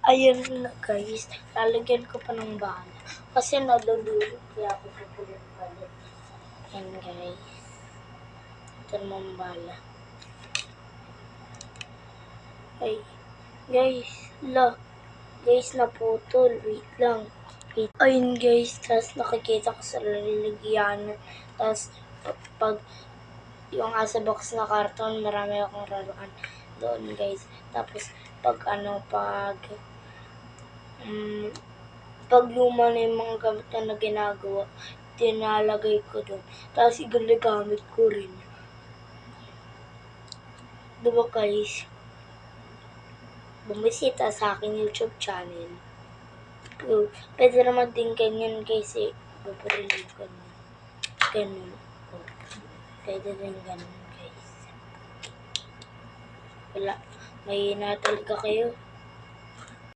Ayun na guys, lalagyan ko pa ng bala. Kasi nadudulog kaya ako papulit-palit. Ayan guys. Ito naman bala. Ay, guys, guys, naputol. Wait lang. Ayun guys, tapos nakikita ko sa lalagyan. Tapos, pag yung asa box na karton, marami akong laruan doon guys. Tapos, pag luma na yung mga gamit na ginagawa, tinalagay ko doon. Tapos, ginagamit ko rin. Diba guys? Bumisita sa aking YouTube channel. Pwede naman din ganyan guys eh. Babarili ko na. Ganun. Pwede din ganun guys. Wala. May natalga kayo.